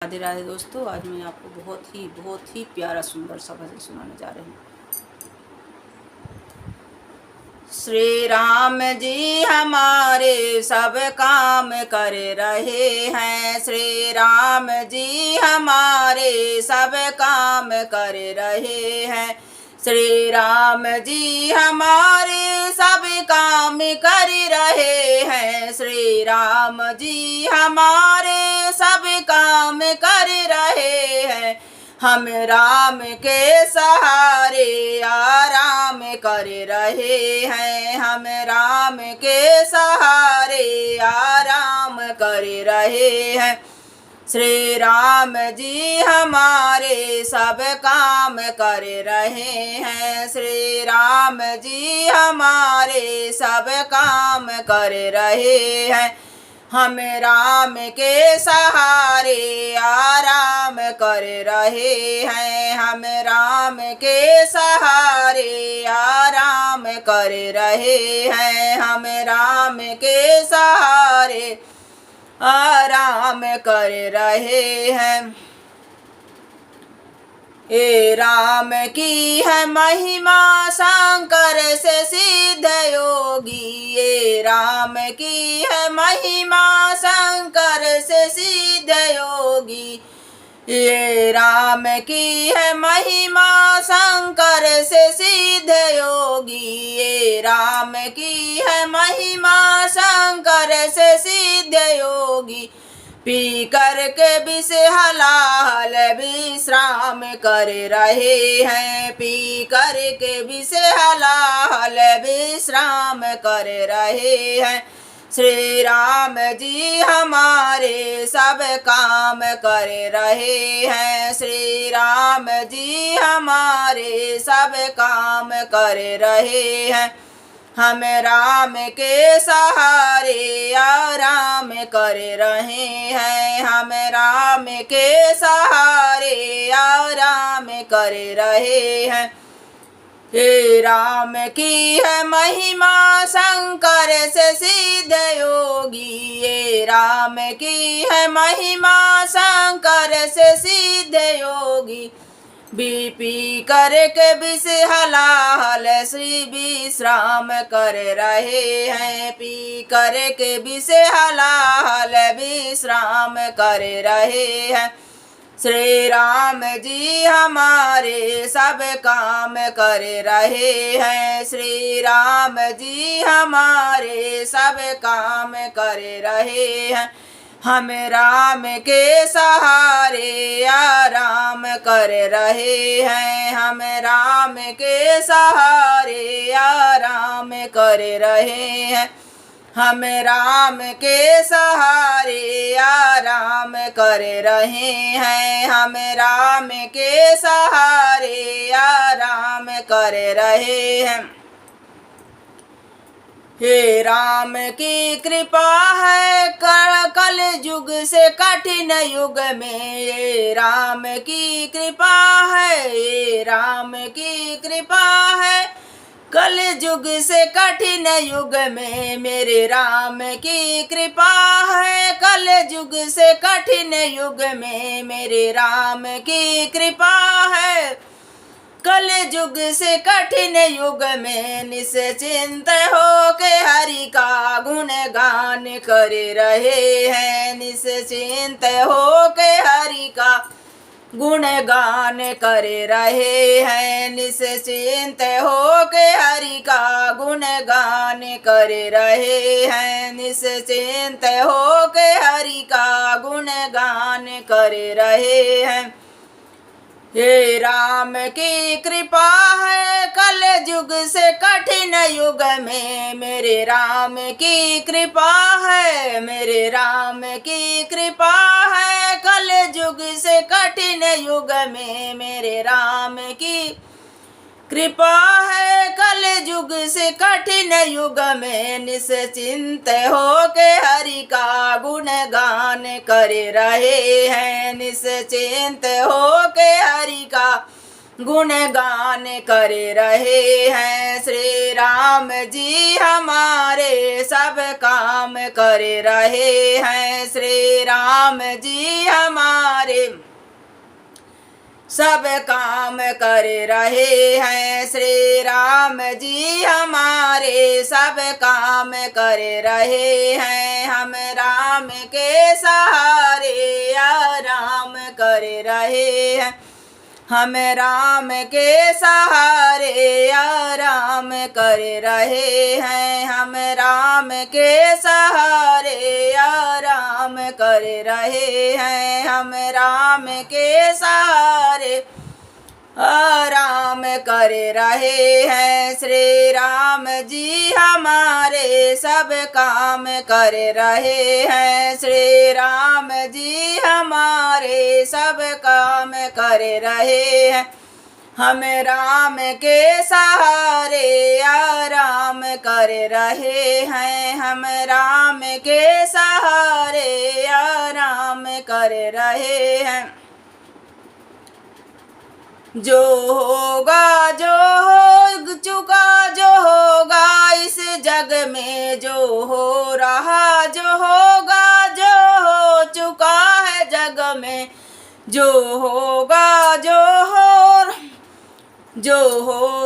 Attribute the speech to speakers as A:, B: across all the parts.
A: राधे राधे दोस्तों। आज मैं आपको बहुत ही प्यारा सुंदर सा भजन सुनाने जा रही हूँ। श्री राम जी हमारे सब काम कर रहे हैं। श्री राम जी हमारे सब काम कर रहे हैं। श्री राम जी हमारे सब काम कर रहे हैं। श्री राम जी हमारे सब काम कर रहे हैं। हम राम के सहारे आराम कर रहे हैं। हम राम के सहारे आराम कर रहे हैं। श्री राम जी हमारे सब काम कर रहे हैं। श्री राम जी हमारे सब काम कर रहे हैं। हम राम के सहारे आराम कर रहे हैं। हम राम के सहारे आराम कर रहे हैं। हम राम के सहारे आराम कर रहे हैं। हे राम की है महिमा शंकर से सिद्ध योगी। ये राम की है महिमा शंकर से सिद्ध योगी। ये राम की है महिमा शंकर से सिद्ध योगी। ये राम की है महिमा शंकर से सिद्ध योगी। पी कर के विष हलाल विश्राम कर रहे हैं। पी कर के विष हलाल विश्राम कर रहे हैं। श्री राम जी हमारे सब काम कर रहे हैं। श्री राम जी हमारे सब काम कर रहे हैं। हम राम के सहारे आराम कर रहे हैं। हम राम के सहारे आराम कर रहे हैं। हे राम की है महिमा शंकर से सिद्ध योगी। ये राम की है महिमा शंकर से सिद्ध योगी। बीपी कर के विष हलाल श्री विश्राम कर रहे हैं। पी कर के विष हलाल विश्राम कर रहे हैं। श्री राम जी हमारे सब काम कर रहे हैं। श्री राम जी हमारे सब काम कर रहे हैं। हम राम के सहारे आराम कर रहे हैं। हम राम के सहारे आराम कर रहे हैं। हम राम के सहारे आराम कर रहे हैं। हम राम के सहारे आराम कर रहे हैं। हे राम की कृपा है कल युग से कठिन युग में। ये राम की कृपा है। ये राम की कृपा है कल युग से कठिन युग में। मेरे राम की कृपा है कल युग से कठिन युग में। मेरे राम की कृपा है कल युग से कठिन युग में। निश्चिंत हो के हरि का गुणगान कर रहे हैं। निश्चिंत हो के हरि का गुणगान कर रहे हैं। निश्चिंत हो के हरि का गुणगान कर रहे हैं। निश्चिंत हो के हरि का गुणगान कर रहे हैं। हे राम की कृपा है कल युग से कठिन युग में। मेरे राम की कृपा है। मेरे राम की कृपा है कल युग से कठिन युग में। मेरे राम की कृपा है कल युग से कठिन युग में। निश्चिंत हो के हरि का गुणगान कर रहे हैं। निश्चिंत हो के हरि का गुणगान कर रहे हैं। श्री राम जी हमारे सब काम कर रहे हैं। श्री राम जी हमारे सब काम कर रहे हैं। श्री राम जी हमारे सब काम कर रहे हैं। हम राम के सहारे आराम कर रहे हैं। हम राम के सहारे आराम कर रहे हैं। हम राम के सहारे आराम कर रहे हैं। हम राम के सहारे आराम कर रहे हैं। श्री राम जी हमारे सब काम कर रहे हैं। श्री राम जी हमारे सब काम कर रहे हैं। हम राम के सहारे आराम कर रहे हैं। हम राम के सहारे आराम कर रहे हैं। जो होगा जो हो चुका जो होगा इस जग में, जो हो रहा जो होगा जो हो चुका है जग में, जो होगा जो हो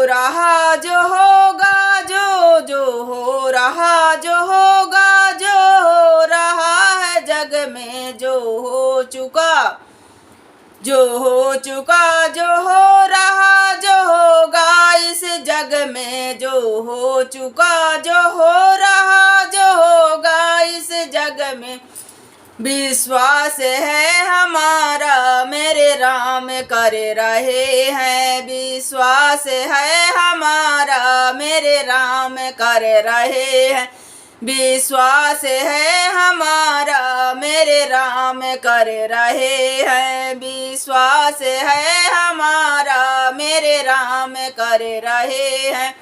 A: रहा जो होगा जो हो रहा जो होगा जो हो रहा है जग में, जो हो चुका जो हो रहा जो होगा इस जग में, जो हो चुका जो हो रहा जो होगा इस जग में। विश्वास है हमारा मेरे राम कर रहे हैं। विश्वास है हमारा मेरे राम कर रहे हैं। विश्वास है हमारा मेरे राम कर रहे हैं। विश्वास है हमारा मेरे राम कर रहे हैं।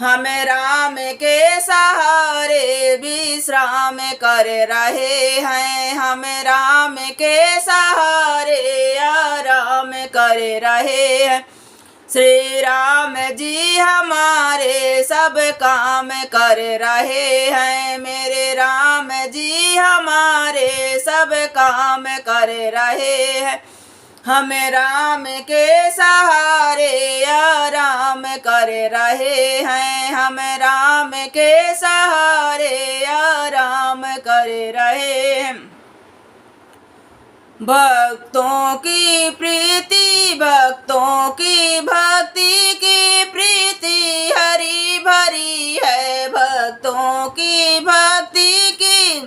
A: हम राम के सहारे विश्राम कर रहे हैं। हम राम के सहारे आराम कर रहे हैं। श्री राम जी हमारे सब काम कर रहे हैं। मेरे राम जी हमारे सब काम कर रहे हैं। हम राम के सहारे आराम कर रहे हैं। हम राम के सहारे आराम कर रहे हैं। भक्तों की प्रीति भक्तों की भक्ति की प्रीति हरी भरी है। भक्तों की भक्ति की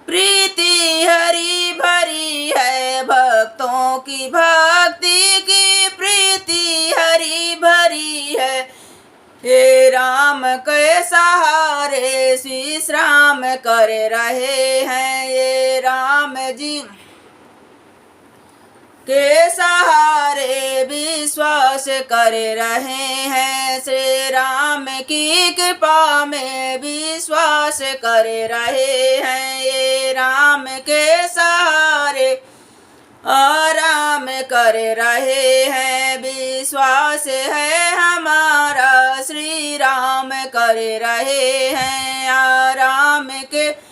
A: प्रीति हरी भरी है। भक्तों की भक्ति की प्रीति हरी भरी है। हे राम के सहारे विश्राम कर रहे हैं। ये राम जी के सहारे विश्वास कर रहे हैं। श्री राम की कृपा में विश्वास कर रहे हैं। ये राम के सहारे आराम कर रहे हैं। विश्वास है हमारा श्री राम कर रहे हैं। आराम के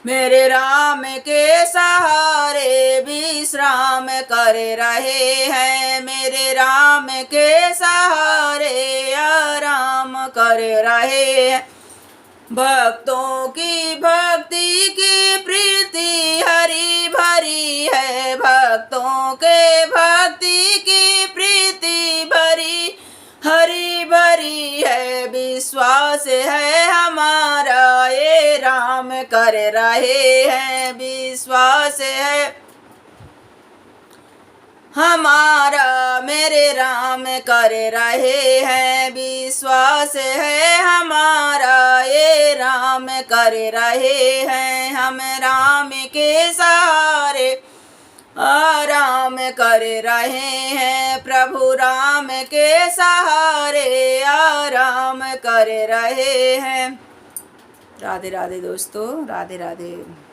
A: मेरे राम के सहारे विश्राम कर रहे हैं। मेरे राम के सहारे आराम कर रहे हैं। भक्तों की भक्ति की प्रीति हरी भरी है। भक्तों के भक्ति की प्रीति भरी हरी भरी है। विश्वास है हमारा ये राम कर रहे हैं। विश्वास है हमारा मेरे राम कर रहे हैं। विश्वास है हमारा ये राम कर रहे हैं। हम राम के सहारे आराम कर रहे हैं। प्रभु राम के सहारे आराम कर रहे हैं। राधे राधे दोस्तों, राधे राधे।